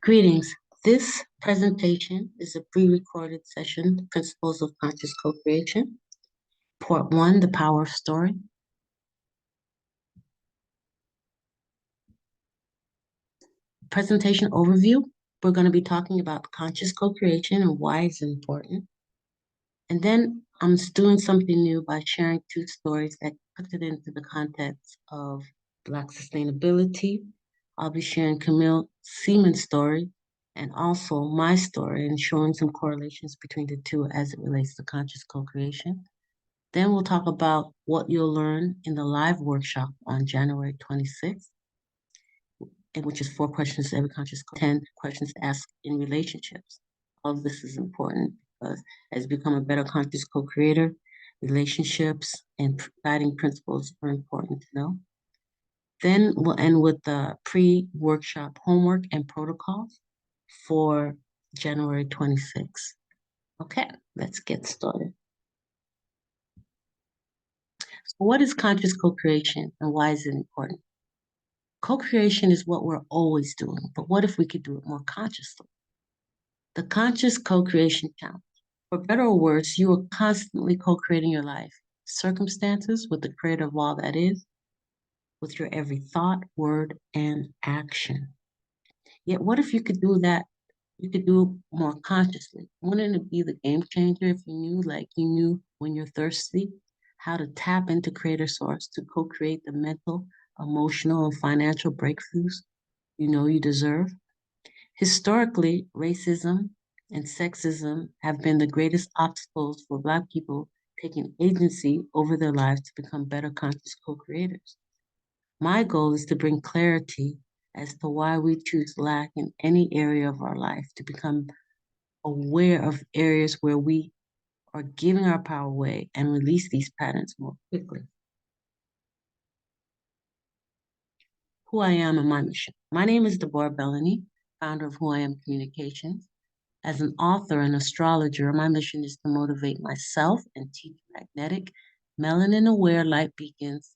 Greetings. This presentation is a pre-recorded session, Principles of Conscious Co-Creation. Part 1, The Power of Story. Presentation overview. We're going to be talking about conscious co-creation and why it's important. And then I'm doing something new by sharing 2 stories that put it into the context of Black sustainability. I'll be sharing Camille Seaman's story and also my story and showing some correlations between the two as it relates to conscious co-creation. Then we'll talk about what you'll learn in the live workshop on January 26th, which is 4 questions to every conscious, 10 questions to ask in relationships. All of this is important because as you become a better conscious co-creator, relationships and guiding principles are important to know. Then we'll end with the pre-workshop homework and protocols for January 26th. Okay, let's get started. So what is conscious co-creation and why is it important? Co-creation is what we're always doing, but what if we could do it more consciously? The conscious co-creation challenge. For better or worse, you are constantly co-creating your life, circumstances with the creator of all that is, with your every thought, word, and action. Yet what if you could do that? You could do it more consciously. Wouldn't it be the game changer if you knew when you're thirsty, how to tap into creator source to co-create the mental, emotional, and financial breakthroughs you know you deserve? Historically, racism and sexism have been the greatest obstacles for Black people taking agency over their lives to become better conscious co-creators. My goal is to bring clarity as to why we choose lack in any area of our life, to become aware of areas where we are giving our power away and release these patterns more quickly. Who I am and my mission. My name is DeBorah Bellony, founder of Who I Am Communications. As an author and astrologer, my mission is to motivate myself and teach magnetic, melanin-aware light beacons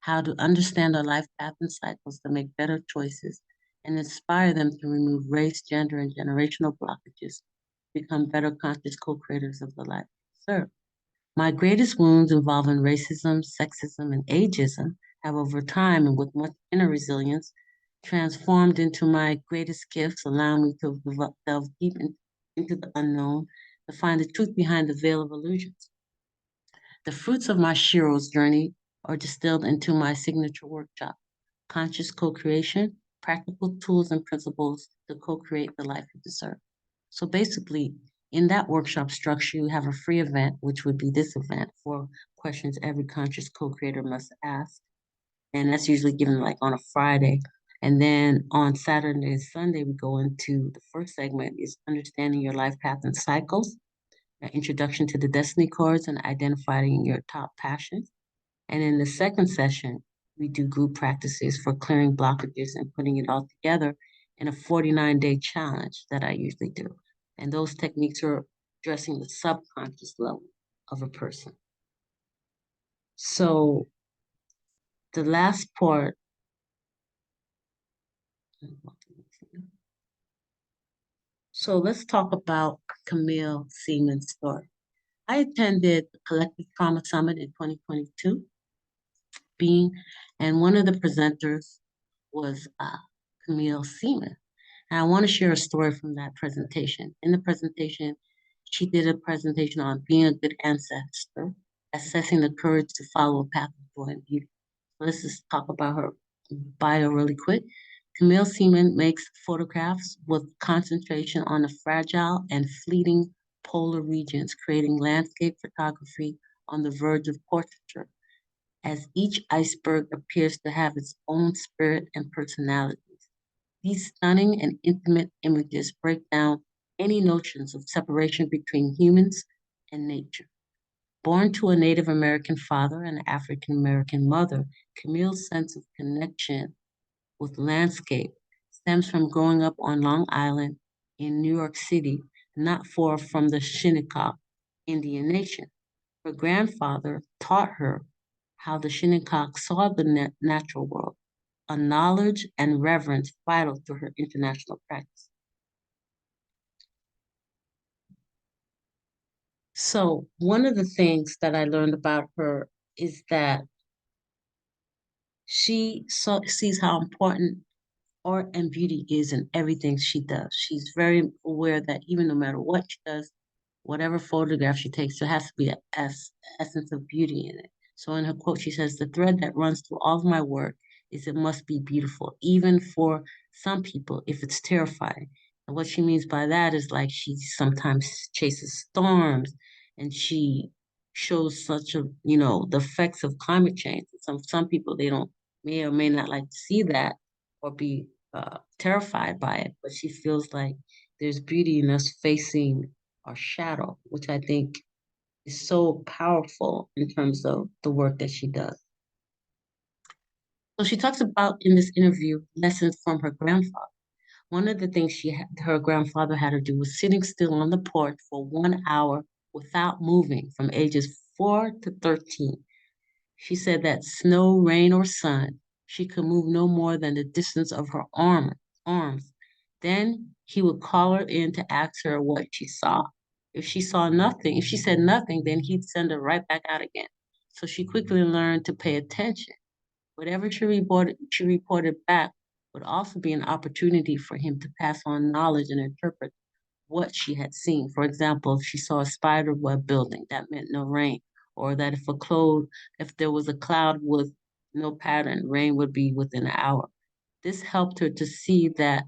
how to understand our life path and cycles to make better choices and inspire them to remove race, gender, and generational blockages, become better conscious co-creators of the life they serve. My greatest wounds involving racism, sexism, and ageism have over time and with much inner resilience transformed into my greatest gifts, allowing me to delve deep into the unknown to find the truth behind the veil of illusions. The fruits of my Shiro's journey are distilled into my signature workshop, Conscious Co-Creation, Practical Tools and Principles to Co-Create the Life you deserve. So basically, in that workshop structure, you have a free event, which would be this event, for questions every conscious co-creator must ask. And that's usually given like on a Friday. And then on Saturday and Sunday, we go into the first segment is understanding your life path and cycles, an introduction to the destiny cards and identifying your top passions. And in the second session, we do group practices for clearing blockages and putting it all together in a 49-day challenge that I usually do. And those techniques are addressing the subconscious level of a person. So the last part, so let's talk about Camille Seaman's story. I attended the Collective Trauma Summit in 2022, and one of the presenters was Camille Seaman. And I want to share a story from that presentation. In the presentation, she did a presentation on being a good ancestor, assessing the courage to follow a path of joy and beauty. So let's just talk about her bio really quick. Camille Seaman makes photographs with concentration on the fragile and fleeting polar regions, creating landscape photography on the verge of portraiture, as each iceberg appears to have its own spirit and personality. These stunning and intimate images break down any notions of separation between humans and nature. Born to a Native American father and an African American mother, Camille's sense of connection with landscape stems from growing up on Long Island in New York City, not far from the Shinnecock Indian Nation. Her grandfather taught her how the Shinnecock saw the natural world, a knowledge and reverence vital to her international practice. So one of the things that I learned about her is that sees how important art and beauty is in everything she does. She's very aware that even no matter what she does, whatever photograph she takes, there has to be an essence of beauty in it. So in her quote, she says, "The thread that runs through all of my work is it must be beautiful, even for some people, if it's terrifying." And what she means by that is like she sometimes chases storms and she shows such a, the effects of climate change. Some people, they don't may or may not like to see that or be terrified by it, but she feels like there's beauty in us facing our shadow, which I think is so powerful in terms of the work that she does. So she talks about in this interview lessons from her grandfather. One of the things her grandfather had her do was sitting still on the porch for 1 hour without moving from ages 4 to 13. She said that snow, rain, or sun, she could move no more than the distance of her arms. Then he would call her in to ask her what she saw. If she said nothing, then he'd send her right back out again. So she quickly learned to pay attention. Whatever she reported back would also be an opportunity for him to pass on knowledge and interpret what she had seen. For example, if she saw a spider web building, that meant no rain. Or that if there was a cloud with no pattern, rain would be within an hour. This helped her to see that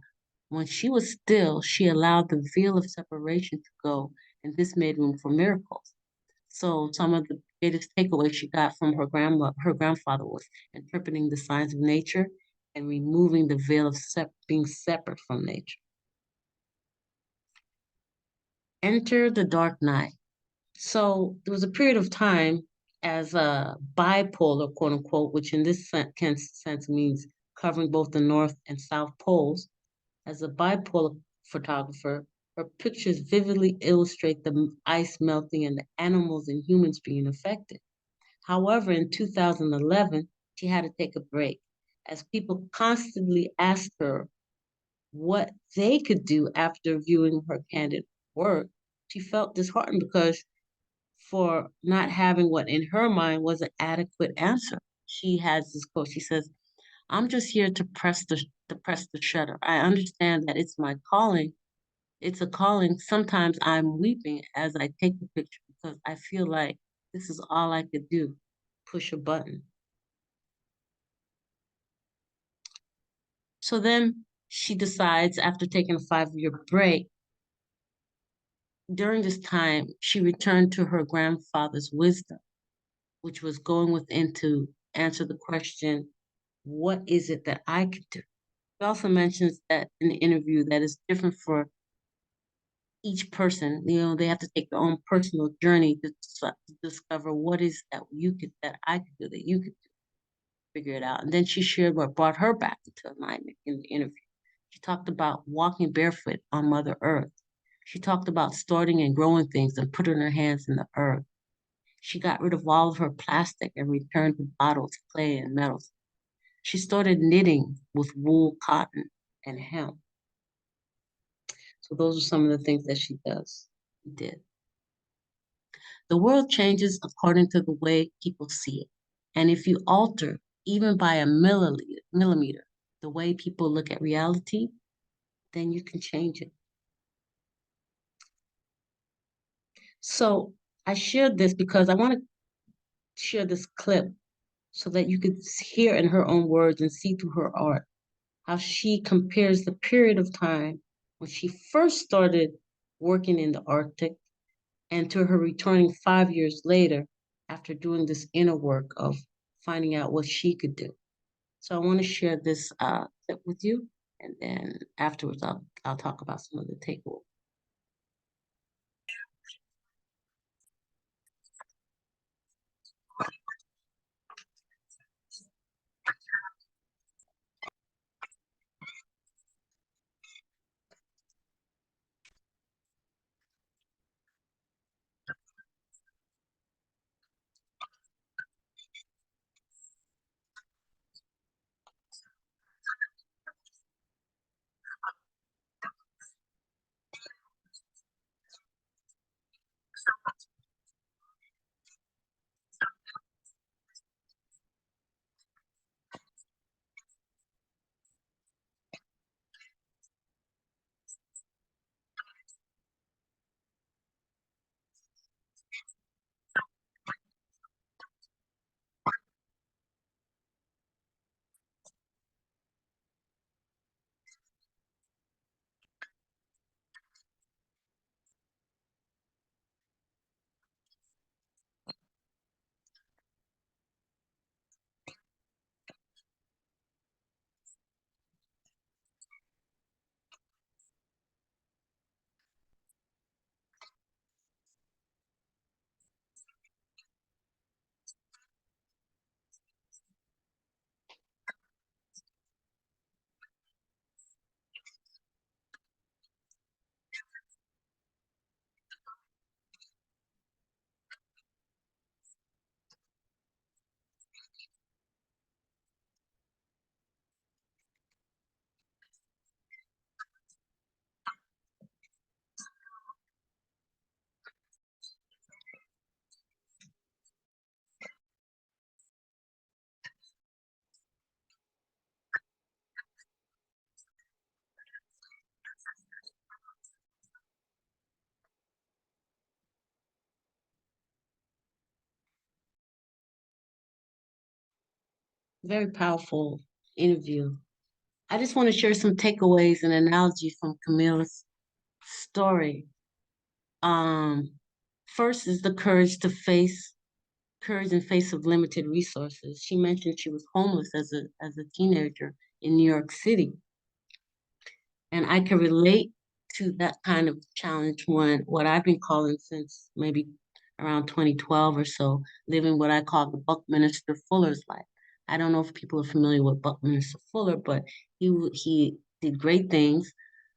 when she was still, she allowed the veil of separation to go, and this made room for miracles. So some of the greatest takeaways she got from her grandfather was interpreting the signs of nature and removing the veil of being separate from nature. Enter the dark night. So there was a period of time as a bipolar, quote unquote, which in this sense means covering both the North and South poles. As a bipolar photographer, her pictures vividly illustrate the ice melting and the animals and humans being affected. However, in 2011, she had to take a break as people constantly asked her what they could do after viewing her candid work. She felt disheartened because for not having what in her mind was an adequate answer. She has this quote. She says, "I'm just here to press the shutter. I understand that it's my calling. It's a calling. Sometimes I'm weeping as I take the picture because I feel like this is all I could do. Push a button." So then she decides, after taking a 5-year break, during this time, she returned to her grandfather's wisdom, which was going within to answer the question, what is it that I can do? She also mentions that in the interview that it's different for each person. They have to take their own personal journey to discover what is that I could do, that you could figure it out. And then she shared what brought her back into alignment in the interview. She talked about walking barefoot on Mother Earth. She talked about starting and growing things and putting her hands in the earth. She got rid of all of her plastic and returned to bottles, clay, and metals. She started knitting with wool, cotton, and hemp. So those are some of the things that did. The world changes according to the way people see it. And if you alter, even by a millimeter, the way people look at reality, then you can change it. So I shared this because I want to share this clip so that you could hear in her own words and see through her art how she compares the period of time when she first started working in the Arctic and to her returning 5 years later after doing this inner work of finding out what she could do. So I want to share this clip with you, and then afterwards I'll talk about some of the takeaways. Very powerful interview. I just want to share some takeaways and analogies from Camilla's story. Um, First is the courage in face of limited resources. She mentioned she was homeless as a teenager in New York City. And I can relate to that kind of challenge when what I've been calling since maybe around 2012 or so, living what I call the Buckminster Fuller's life. I don't know if people are familiar with Buckminster Fuller, but he did great things.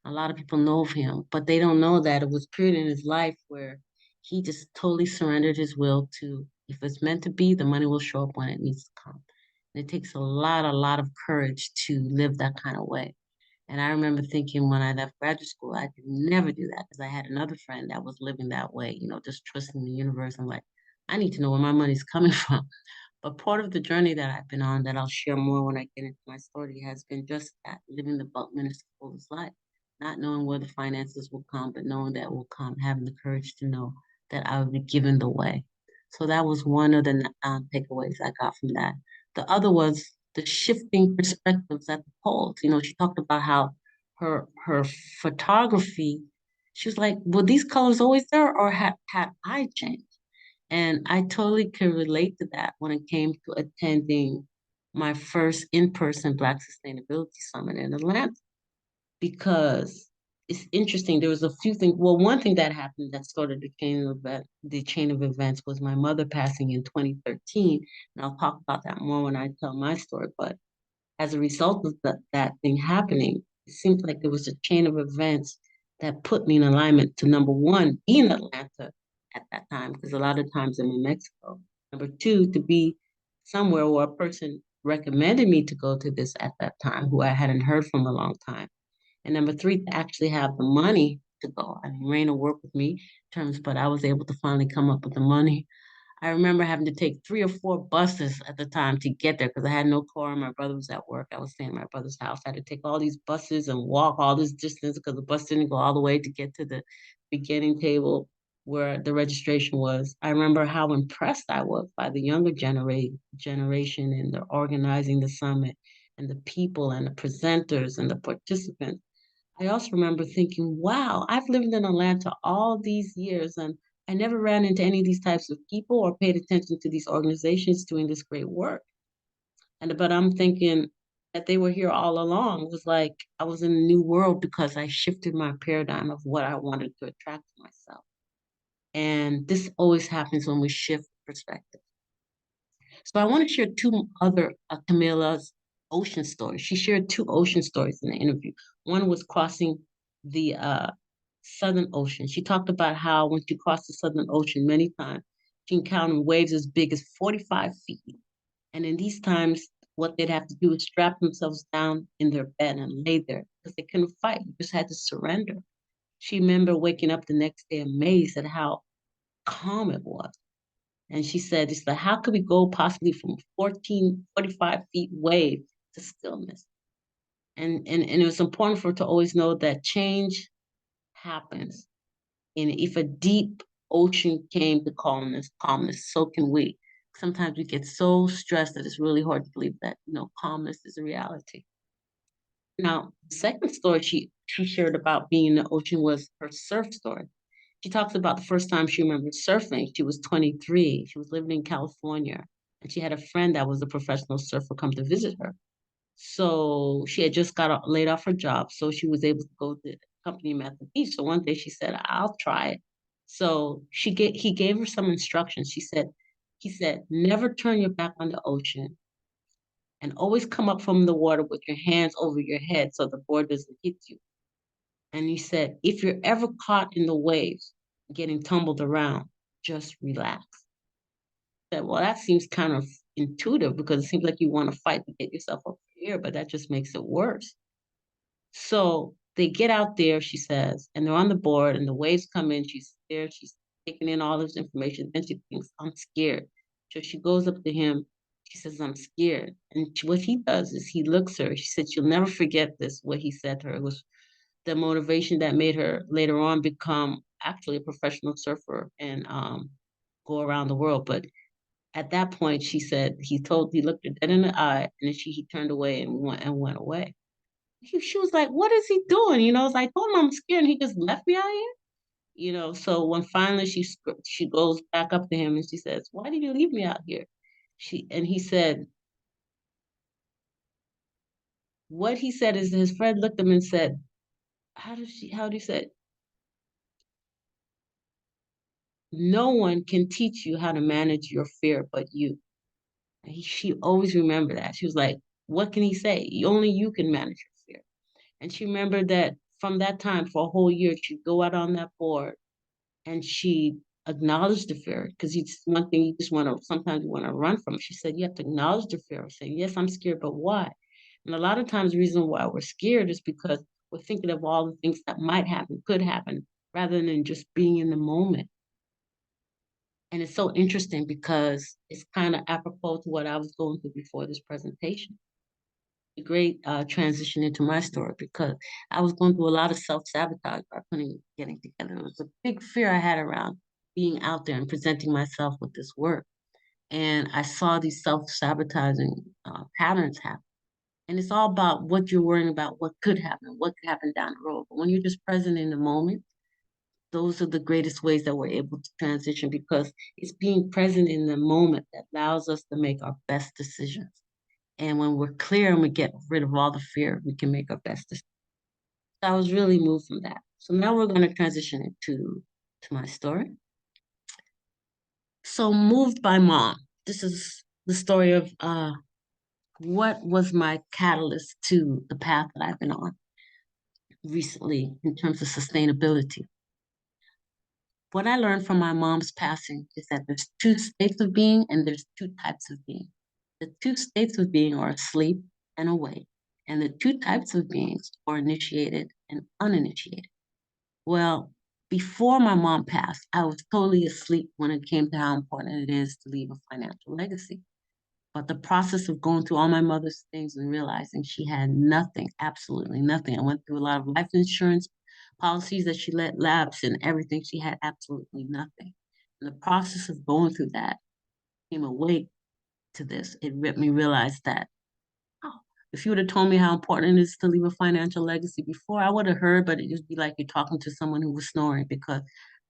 A lot of people know of him, but they don't know that it was a period in his life where he just totally surrendered his will to, if it's meant to be, the money will show up when it needs to come. And it takes a lot of courage to live that kind of way. And I remember thinking when I left graduate school, I could never do that because I had another friend that was living that way, just trusting the universe. I'm like, I need to know where my money's coming from. But part of the journey that I've been on, that I'll share more when I get into my story, has been just that, living the Buckminster Fuller's life, not knowing where the finances will come, but knowing that will come, having the courage to know that I will be given the way. So that was one of the takeaways I got from that. The other was the shifting perspectives at the polls. She talked about how her photography, she was like, were these colors always there or had I changed? And I totally can relate to that when it came to attending my first in-person Black Sustainability Summit in Atlanta, because it's interesting. There was a few things. Well, one thing that happened that started the chain of events was my mother passing in 2013. And I'll talk about that more when I tell my story. But as a result of that thing happening, it seems like there was a chain of events that put me in alignment to, number one, be in Atlanta at that time, because a lot of times I'm in Mexico. Number two, to be somewhere where a person recommended me to go to this at that time, who I hadn't heard from a long time. And number three, to actually have the money to go. I mean, Raina worked with me in terms, but I was able to finally come up with the money. I remember having to take 3 or 4 buses at the time to get there because I had no car and my brother was at work. I was staying at my brother's house. I had to take all these buses and walk all this distance because the bus didn't go all the way to get to the beginning table where the registration was. I remember how impressed I was by the younger generation and the organizing the summit and the people and the presenters and the participants. I also remember thinking, wow, I've lived in Atlanta all these years and I never ran into any of these types of people or paid attention to these organizations doing this great work. But I'm thinking that they were here all along. It was like I was in a new world because I shifted my paradigm of what I wanted to attract to myself. And this always happens when we shift perspective. So I want to share two other Camilla's ocean stories. She shared two ocean stories in the interview. One was crossing the Southern Ocean. She talked about how when she crossed the Southern Ocean many times, she encountered waves as big as 45 feet. And in these times, what they'd have to do is strap themselves down in their bed and lay there because they couldn't fight. You just had to surrender. She remembered waking up the next day amazed at how calm it was. And she said, it's like, how could we go possibly from 45 feet wave to stillness? And it was important for her to always know that change happens. And if a deep ocean came to calmness, so can we. Sometimes we get so stressed that it's really hard to believe that, calmness is a reality. Now, the second story she shared about being in the ocean was her surf story. She talks about the first time she remembered surfing. She was 23. She was living in California, and she had a friend that was a professional surfer come to visit her. So she had just got laid off her job, so she was able to go to accompany him at the beach. So one day she said, "I'll try it." So he gave her some instructions. He said, "Never turn your back on the ocean, and always come up from the water with your hands over your head so the board doesn't hit you." And he said, if you're ever caught in the waves, getting tumbled around, just relax. I said, well, that seems kind of intuitive because it seems like you want to fight to get yourself up here, but that just makes it worse. So they get out there, she says, and they're on the board and the waves come in. She's there, she's taking in all this information. Then she thinks, I'm scared. So she goes up to him. She says, I'm scared. And what he does is he looks her. She said, you'll never forget this, what he said to her. It was the motivation that made her later on become actually a professional surfer and go around the world. But at that point, she said, he looked her dead in the eye, and then he turned away and went away. She was like, "What is he doing?" It's like, "Oh, I'm scared." And he just left me out here. So when finally she goes back up to him and she says, "Why did you leave me out here?" He said, what he said is his friend looked at him and said, how do you say it? No one can teach you how to manage your fear but you. She always remembered that. She was like, what can he say? Only you can manage your fear. And she remembered that from that time for a whole year, she'd go out on that board and she acknowledged the fear, because it's one thing you just want to, sometimes you want to run from. She said, you have to acknowledge the fear, say, yes, I'm scared, but why? And a lot of times the reason why we're scared is because we're thinking of all the things that might happen, could happen, rather than just being in the moment. And it's so interesting because it's kind of apropos to what I was going through before this presentation. A great transition into my story, because I was going through a lot of self-sabotage by getting together. It was a big fear I had around being out there and presenting myself with this work. And I saw these self-sabotaging patterns happen. And it's all about what you're worrying about, what could happen down the road. But when you're just present in the moment, those are the greatest ways that we're able to transition, because it's being present in the moment that allows us to make our best decisions. And when we're clear and we get rid of all the fear, we can make our best decisions. So I was really moved from that. So now we're going to transition into my story. So moved by mom. This is the story of what was my catalyst to the path that I've been on recently in terms of sustainability. What I learned from my mom's passing is that there's two states of being and there's two types of being. The two states of being are asleep and awake, and the two types of beings are initiated and uninitiated. Well, before my mom passed, I was totally asleep when it came to how important it is to leave a financial legacy. But the process of going through all my mother's things and realizing she had nothing, absolutely nothing. I went through a lot of life insurance policies that she let lapse and everything. She had absolutely nothing. And the process of going through that, came awake to this. It made me realize that, oh, if you would have told me how important it is to leave a financial legacy before, I would have heard, but it would be like you're talking to someone who was snoring, because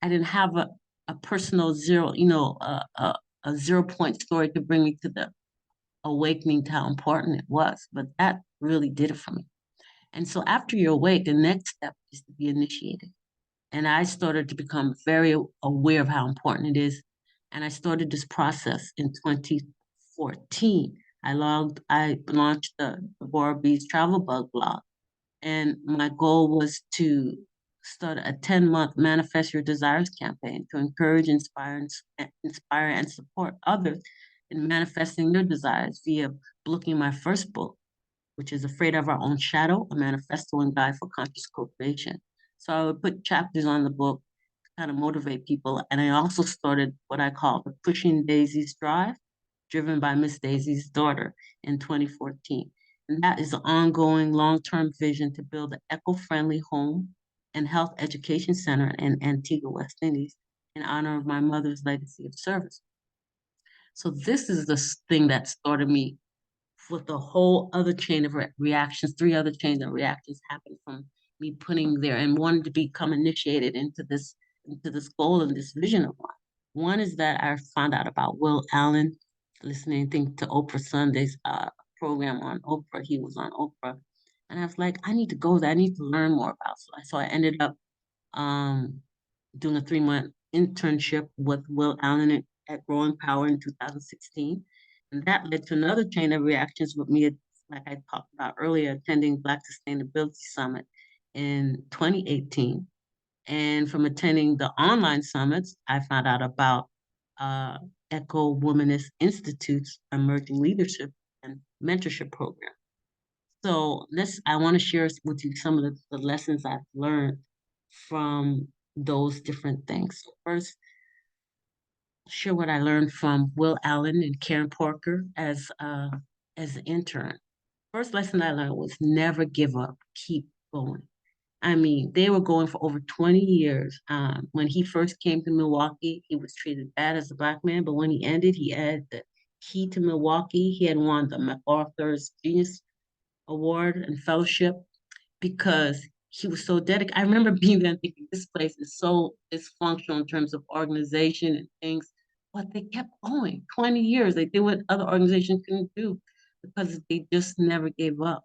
I didn't have a personal zero, a 0 point story to bring me to the awakening to how important it was. But that really did it for me. And so after you're awake, the next step is to be initiated. And I started to become very aware of how important it is. And I started this process in 2014. I launched the DeBorah Bees Travel Bug blog. And my goal was to start a 10-month Manifest Your Desires campaign to encourage, inspire, and support others in manifesting their desires via booking my first book, which is Afraid of Our Own Shadow, a manifesto and guide for conscious co-creation. So I would put chapters on the book to kind of motivate people. And I also started what I call the Pushing Daisies Drive, driven by Miss Daisy's daughter in 2014. And that is an ongoing long-term vision to build an eco-friendly home and health education center in Antigua, West Indies, in honor of my mother's legacy of service. So this is the thing that started me with a whole other chain of reactions. Three other chains of reactions happened from me putting there and wanting to become initiated into this goal and this vision of mine. One is that I found out about Will Allen, listening to Oprah Sunday's program on Oprah. He was on Oprah. And I was like, I need to go there. I need to learn more about. So I ended up um, doing a 3-month internship with Will Allen at Growing Power in 2016. And that led to another chain of reactions with me, like I talked about earlier, attending Black Sustainability Summit in 2018. And from attending the online summits, I found out about uh, Echo Womanist Institute's Emerging Leadership and Mentorship Program. So I want to share with you some of the lessons I've learned from those different things. So first, share what I learned from Will Allen and Karen Parker as an intern. First lesson I learned was never give up, keep going. I mean, they were going for over 20 years. When he first came to Milwaukee, he was treated bad as a Black man, but when he ended, he had the key to Milwaukee. He had won the MacArthur's Genius Award and Fellowship because he was so dedicated. I remember being there and thinking, this place is so dysfunctional in terms of organization and things, but they kept going 20 years. They did what other organizations couldn't do because they just never gave up.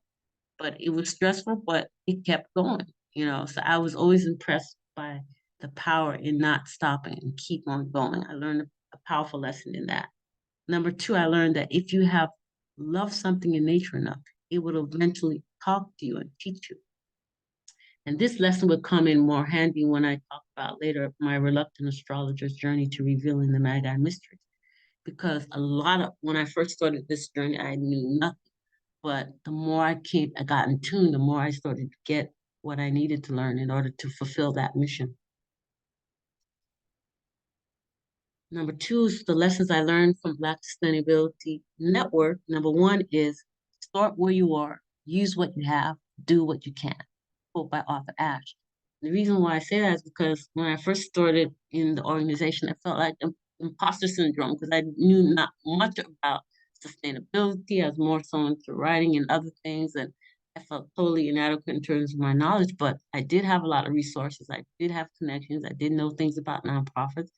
But it was stressful, but it kept going, you know. So I was always impressed by the power in not stopping and keep on going. I learned a powerful lesson in that. Number two, I learned that if you have loved something in nature enough, it will eventually talk to you and teach you. And this lesson would come in more handy when I talk about later my reluctant astrologer's journey to revealing the Magi mysteries. Because when I first started this journey, I knew nothing. But the more I got in tune, the more I started to get what I needed to learn in order to fulfill that mission. Number two is the lessons I learned from Black Sustainability Network. Number one is start where you are, use what you have, do what you can. Quote by Arthur Ashe. The reason why I say that is because when I first started in the organization, I felt like imposter syndrome because I knew not much about sustainability. I was more so into writing and other things, and I felt totally inadequate in terms of my knowledge. But I did have a lot of resources. I did have connections. I did know things about nonprofits.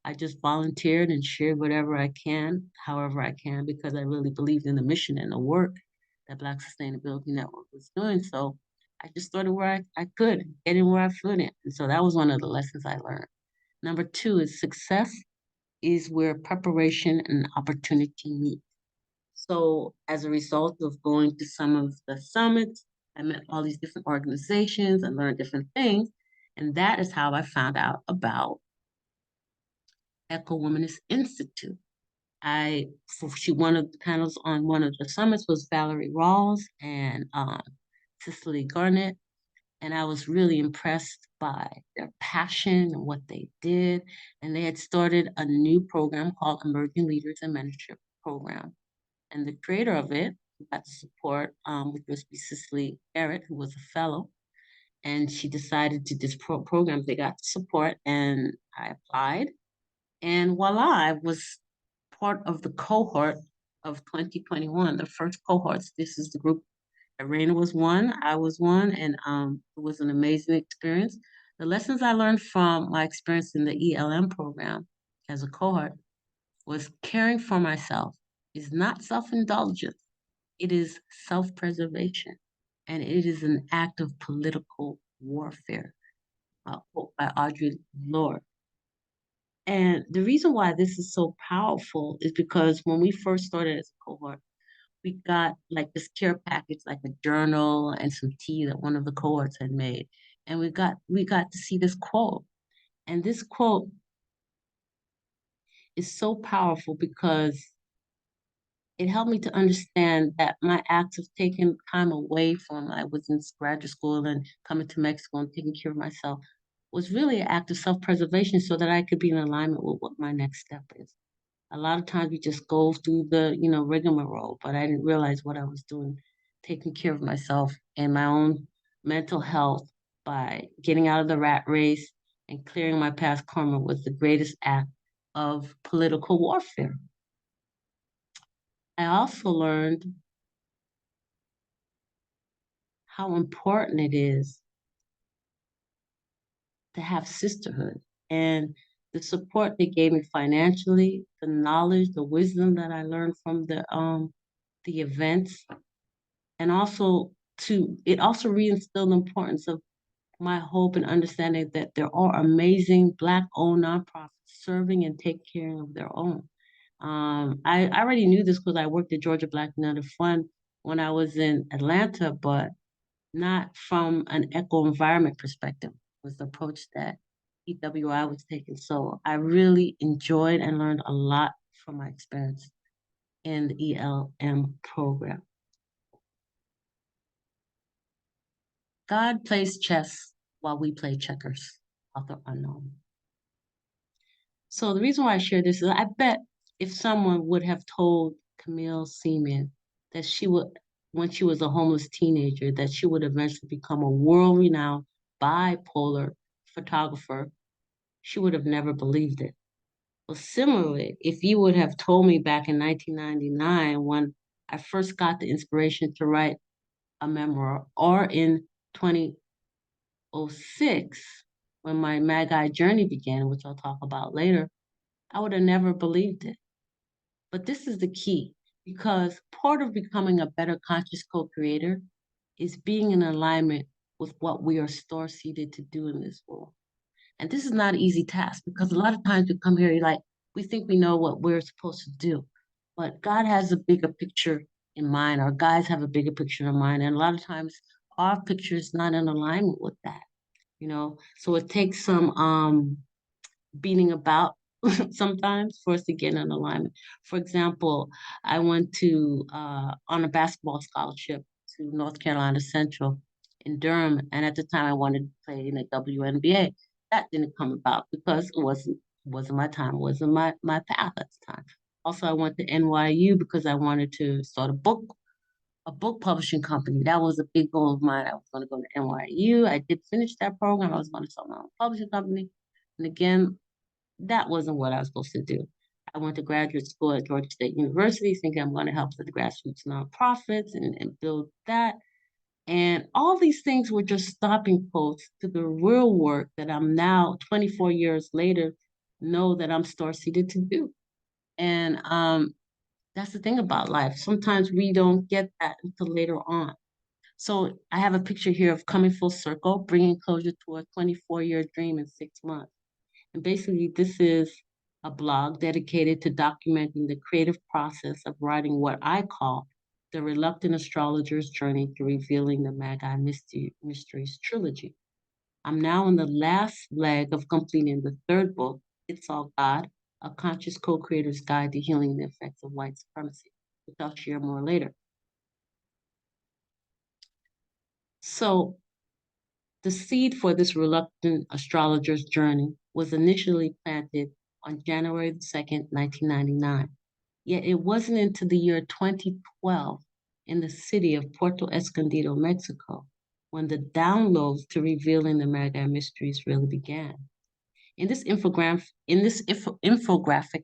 I just volunteered and shared whatever I can, however I can, because I really believed in the mission and the work that Black Sustainability Network was doing. So I just started where I could, getting where I fit in. And so that was one of the lessons I learned. Number two is success is where preparation and opportunity meet. So as a result of going to some of the summits, I met all these different organizations and learned different things. And that is how I found out about Echo Womanist Institute. One of the panels on one of the summits was Valerie Rawls and Cicely Garnett. And I was really impressed by their passion and what they did. And they had started a new program called Emerging Leaders and Mentorship Program. And the creator of it got support, which was Cicely Garrett, who was a fellow. And she decided to this program. They got support, and I applied. And voila, I was part of the cohort of 2021, the first cohorts. This is the group. Raina was one, I was one, and it was an amazing experience. The lessons I learned from my experience in the ELM program as a cohort was caring for myself is not self-indulgence. It is self-preservation, and it is an act of political warfare, quote by Audre Lorde. And the reason why this is so powerful is because when we first started as a cohort, we got like this care package, like a journal and some tea that one of the cohorts had made. And we got to see this quote. And this quote is so powerful because it helped me to understand that my acts of taking time away from I was in graduate school and coming to Mexico and taking care of myself was really an act of self-preservation so that I could be in alignment with what my next step is. A lot of times we just go through the, rigmarole, but I didn't realize what I was doing, taking care of myself and my own mental health by getting out of the rat race and clearing my past karma was the greatest act of political warfare. I also learned how important it is to have sisterhood and the support they gave me financially, the knowledge, the wisdom that I learned from the events, and also it also reinstilled the importance of my hope and understanding that there are amazing Black-owned nonprofits serving and taking care of their own. I already knew this because I worked at Georgia Black United Fund when I was in Atlanta, but not from an eco-environment perspective was the approach that EWI was taking. So I really enjoyed and learned a lot from my experience in the ELM program. God plays chess while we play checkers, author unknown. So the reason why I share this is I bet if someone would have told Camille Seaman that she would, when she was a homeless teenager, that she would eventually become a world-renowned bipolar photographer, she would have never believed it. Well, similarly, if you would have told me back in 1999 when I first got the inspiration to write a memoir, or in 2006 when my Magi journey began, which I'll talk about later, I would have never believed it. But this is the key, because part of becoming a better conscious co-creator is being in alignment with what we are star seeded to do in this world. And this is not an easy task, because a lot of times we come here, like, we think we know what we're supposed to do, but God has a bigger picture in mind. Our guides have a bigger picture in mind. And a lot of times our picture is not in alignment with that, So it takes some beating about sometimes for us to get in alignment. For example, I went to on a basketball scholarship to North Carolina Central in Durham, and at the time I wanted to play in the WNBA. That didn't come about because it wasn't my time, it wasn't my path at the time. Also, I went to NYU because I wanted to start a book publishing company. That was a big goal of mine. I was going to go to NYU. I did finish that program. I was going to start my own publishing company. And again, that wasn't what I was supposed to do. I went to graduate school at Georgia State University thinking I'm going to help with the grassroots nonprofits and build that. And all these things were just stopping posts to the real work that I'm now, 24 years later, know that I'm star-seeded to do. And that's the thing about life. Sometimes we don't get that until later on. So I have a picture here of coming full circle, bringing closure to a 24-year dream in 6 months. And basically, this is a blog dedicated to documenting the creative process of writing what I call the reluctant astrologer's journey to revealing the Magi Mysteries trilogy. I'm now in the last leg of completing the third book, It's All God, A Conscious Co-Creator's Guide to Healing the Effects of White Supremacy, which I'll share more later. So the seed for this reluctant astrologer's journey was initially planted on January 2nd, 1999. Yet it wasn't until the year 2012 in the city of Puerto Escondido, Mexico, when the downloads to revealing the Magi mysteries really began. In this infographic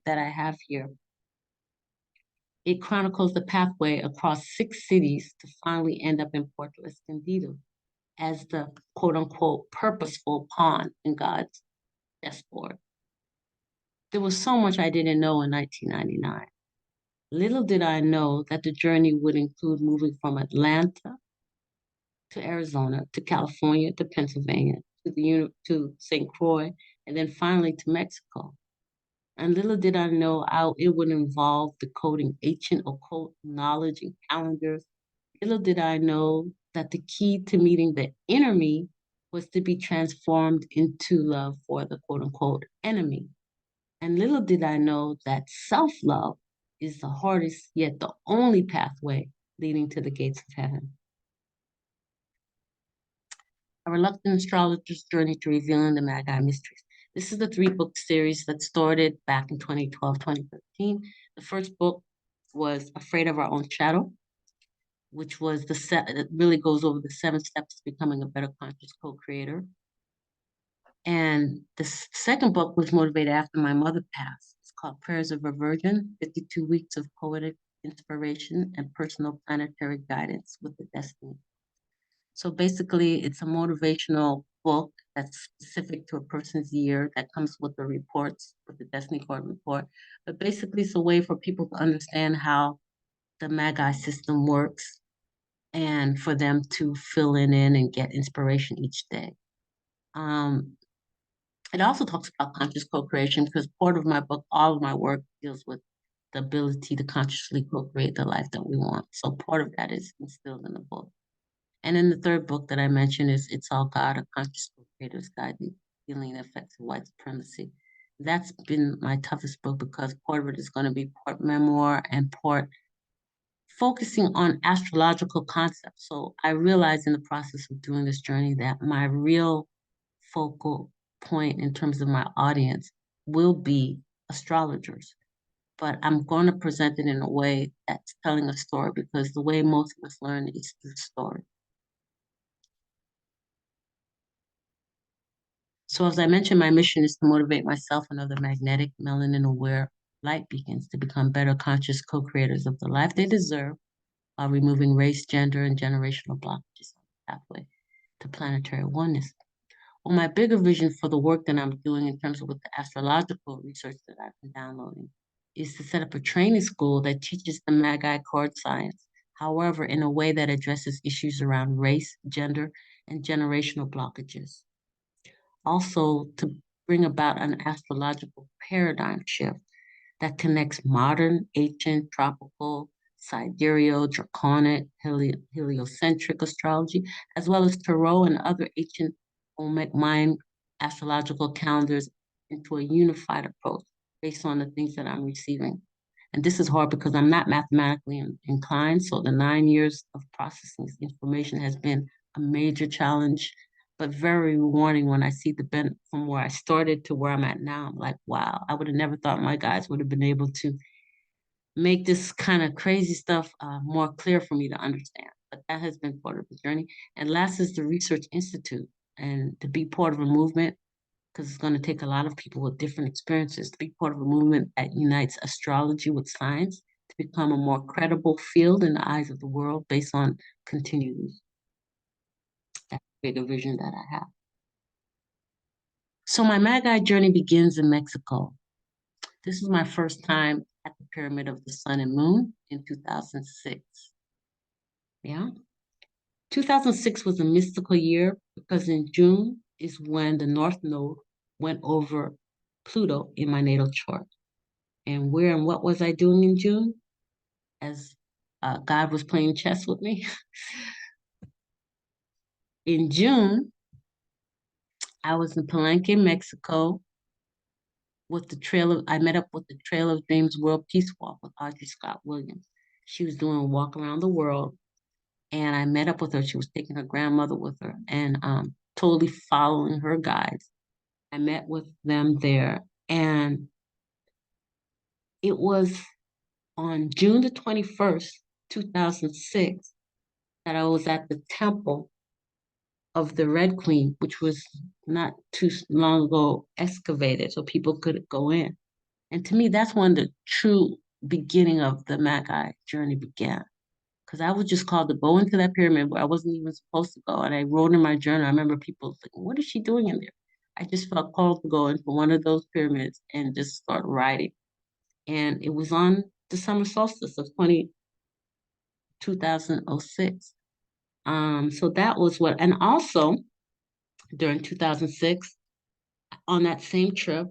that I have here, it chronicles the pathway across 6 cities to finally end up in Puerto Escondido as the quote unquote purposeful pawn in God's chessboard. There was so much I didn't know in 1999. Little did I know that the journey would include moving from Atlanta to Arizona to California to Pennsylvania to St. Croix, and then finally to Mexico. And little did I know how it would involve decoding ancient occult knowledge and calendars. Little did I know that the key to meeting the inner me was to be transformed into love for the quote unquote enemy. And little did I know that self love is the hardest yet the only pathway leading to the gates of heaven. A Reluctant Astrologer's Journey to Revealing the Magi Mysteries. This is the 3-book series that started back in 2012, 2013. The first book was Afraid of Our Own Shadow, which was it really goes over the 7 steps to becoming a better conscious co-creator. And the second book was motivated after my mother passed. It's called Prayers of a Virgin, 52 Weeks of Poetic Inspiration and Personal Planetary Guidance with the Destiny. So basically, it's a motivational book that's specific to a person's year that comes with the reports, with the Destiny Card report. But basically, it's a way for people to understand how the Magi system works and for them to fill in and get inspiration each day. It also talks about conscious co-creation because part of my book, all of my work deals with the ability to consciously co-create the life that we want. So part of that is instilled in the book. And then the third book that I mentioned is It's All God, A Conscious Co-Creator's Guide to Healing the Effects of White Supremacy. That's been my toughest book because part of it is going to be part memoir and part focusing on astrological concepts. So I realized in the process of doing this journey that my real focal point in terms of my audience will be astrologers. But I'm going to present it in a way that's telling a story because the way most of us learn is through story. So as I mentioned, my mission is to motivate myself and other magnetic, melanin-aware light beacons to become better conscious co-creators of the life they deserve while removing race, gender, and generational blockages on the pathway to planetary oneness. Well, my bigger vision for the work that I'm doing in terms of with the astrological research that I've been downloading is to set up a training school that teaches the Magi chord science, however, in a way that addresses issues around race, gender, and generational blockages. Also, to bring about an astrological paradigm shift that connects modern, ancient, tropical, sidereal, draconic, heliocentric astrology, as well as tarot and other ancient Olmec Mayan astrological calendars into a unified approach based on the things that I'm receiving. And this is hard because I'm not mathematically inclined. So the 9 years of processing this information has been a major challenge, but very rewarding when I see the bend from where I started to where I'm at now. I'm like, wow, I would have never thought my guys would have been able to make this kind of crazy stuff more clear for me to understand. But that has been part of the journey. And last is the Research Institute. And to be part of a movement, because it's going to take a lot of people with different experiences to be part of a movement that unites astrology with science to become a more credible field in the eyes of the world based on continuity. That's the bigger vision that I have. So my Magi journey begins in Mexico. This was my first time at the Pyramid of the Sun and Moon in 2006. Yeah. 2006 was a mystical year because in June is when the North Node went over Pluto in my natal chart. And where and what was I doing in June? As God was playing chess with me. In June, I was in Palenque, Mexico, I met up with the Trail of Dreams World Peace Walk with Audrey Scott Williams. She was doing a walk around the world, and I met up with her. She was taking her grandmother with her, and totally following her guides. I met with them there, and it was on June the 21st, 2006, that I was at the temple of the Red Queen, which was not too long ago excavated so people could go in. And to me, that's when the true beginning of the Magi journey began. Because I was just called to go into that pyramid where I wasn't even supposed to go. And I wrote in my journal, I remember people thinking, what is she doing in there? I just felt called to go into one of those pyramids and just start writing. And it was on the summer solstice of 2006. So that was what, and also during 2006, on that same trip,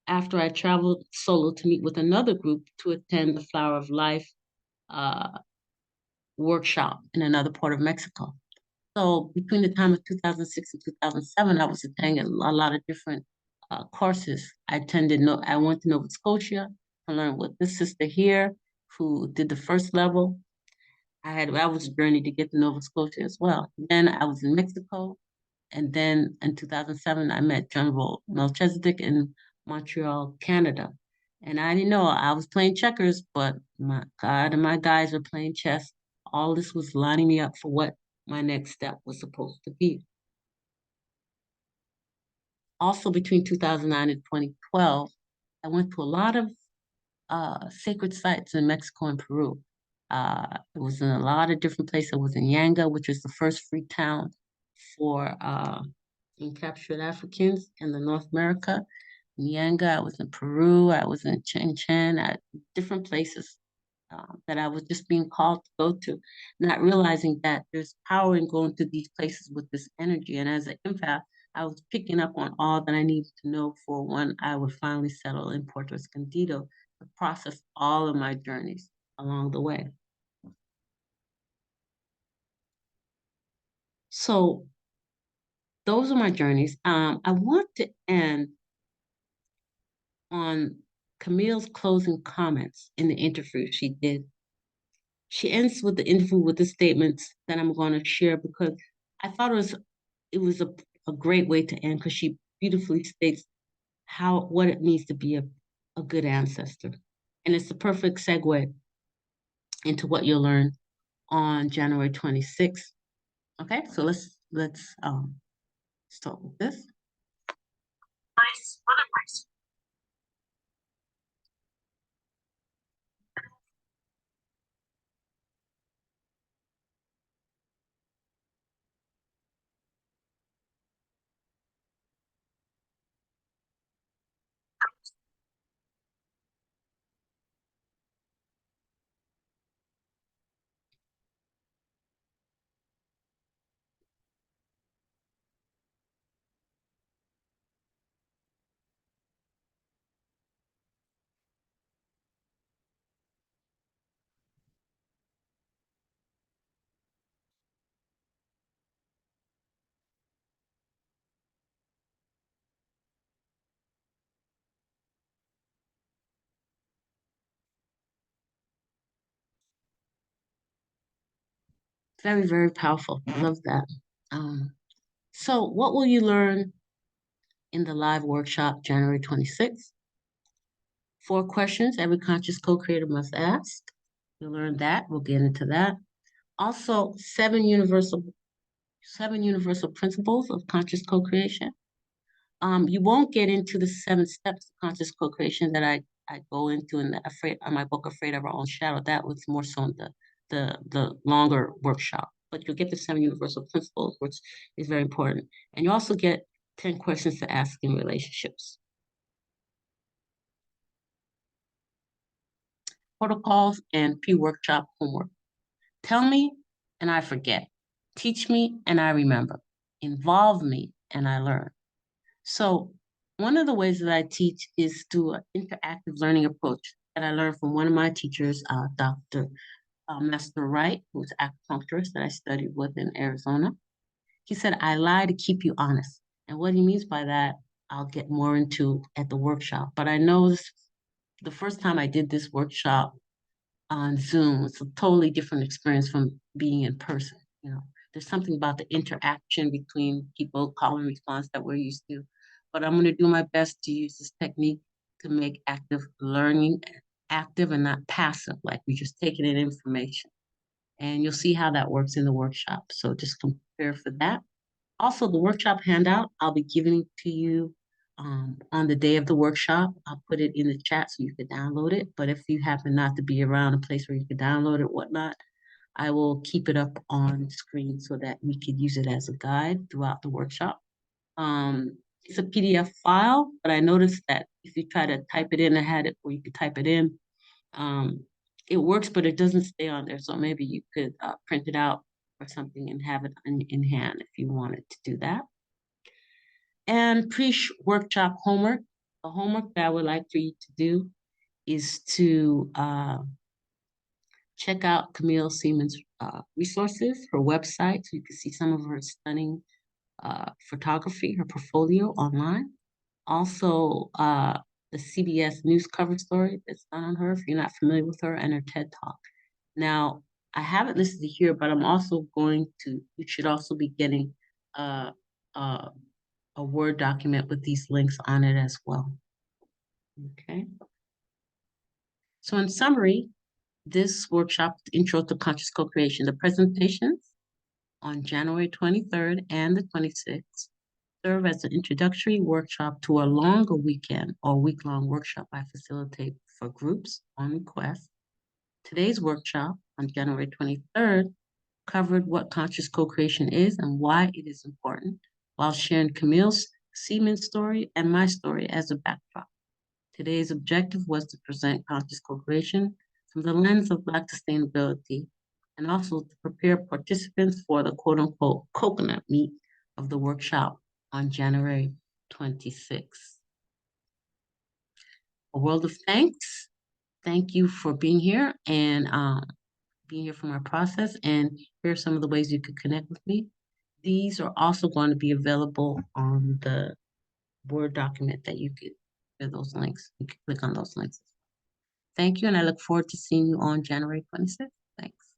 after I traveled solo to meet with another group to attend the Flower of Life uh, workshop in another part of Mexico. So between the time of 2006 and 2007, I was attending a lot of different courses. I went to Nova Scotia to learn with this sister here who did the first level. That was a journey to get to Nova Scotia as well. Then I was in Mexico, and then in 2007, I met General Melchizedek in Montreal, Canada. And I didn't know I was playing checkers, but my God and my guys were playing chess. All this was lining me up for what my next step was supposed to be. Also, between 2009 and 2012, I went to a lot of sacred sites in Mexico and Peru. It was in a lot of different places. It was in Yanga, which is the first free town for captured Africans in the North America. In Yanga, I was in Peru, I was in Chen Chen, different places that I was just being called to go to, not realizing that there's power in going to these places with this energy. And as an empath, I was picking up on all that I needed to know for when I would finally settle in Puerto Escondido to process all of my journeys along the way. So those are my journeys. I want to end on Camille's closing comments in the interview she did. She ends with the interview with the statements that I'm going to share because I thought it was a great way to end because she beautifully states what it means to be a good ancestor. And it's the perfect segue into what you'll learn on January 26th. Okay, so let's start with this. Very, very powerful. I love that. So what will you learn in the live workshop January 26th? 4 questions every conscious co-creator must ask. You'll learn that. We'll get into that. Also, seven universal principles of conscious co-creation. You won't get into the 7 steps of conscious co-creation that I go into in my book, Afraid of Our Own Shadow. That was more so in the longer workshop. But you'll get the 7 universal principles, which is very important. And you also get 10 questions to ask in relationships. Protocols and pre-workshop homework. Tell me and I forget. Teach me and I remember. Involve me and I learn. So one of the ways that I teach is through an interactive learning approach that I learned from one of my teachers, Dr. Master Wright, who's an acupuncturist that I studied with in Arizona. He said, I lie to keep you honest. And what he means by that, I'll get more into at the workshop. But I know the first time I did this workshop on Zoom, it's a totally different experience from being in person. You know, there's something about the interaction between people, call and response that we're used to. But I'm going to do my best to use this technique to make active learning active and not passive, like we just taking in information. And you'll see how that works in the workshop. So just prepare for that. Also, the workshop handout, I'll be giving to you on the day of the workshop. I'll put it in the chat so you can download it. But if you happen not to be around a place where you can download it, whatnot, I will keep it up on screen so that we could use it as a guide throughout the workshop. It's a PDF file, but I noticed that if you try to type it in, I had it where you could type it in. It works, but it doesn't stay on there. So maybe you could print it out or something and have it in hand if you wanted to do that. And pre-workshop homework. The homework that I would like for you to do is to check out Camille Seaman's resources, her website, so you can see some of her stunning photography, her portfolio online. Also, the CBS News cover story that's done on her, if you're not familiar with her, and her TED Talk. Now, I haven't listed it here, but I'm also you should also be getting uh, uh, a Word document with these links on it as well. Okay. So in summary, this workshop, Intro to Conscious Co-Creation, the presentations on January 23rd and the 26th serve as an introductory workshop to a longer weekend or week-long workshop I facilitate for groups on request. Today's workshop on January 23rd covered what conscious co-creation is and why it is important, while sharing Camille's Seaman story and my story as a backdrop. Today's objective was to present conscious co-creation from the lens of Black sustainability and also to prepare participants for the quote-unquote coconut meat of the workshop on January 26th. A world of thanks. Thank you for being here and being here for my process. And here are some of the ways you could connect with me. These are also going to be available on the Word document that you could, those links. You can click on those links. Thank you, and I look forward to seeing you on January 26th. Thanks.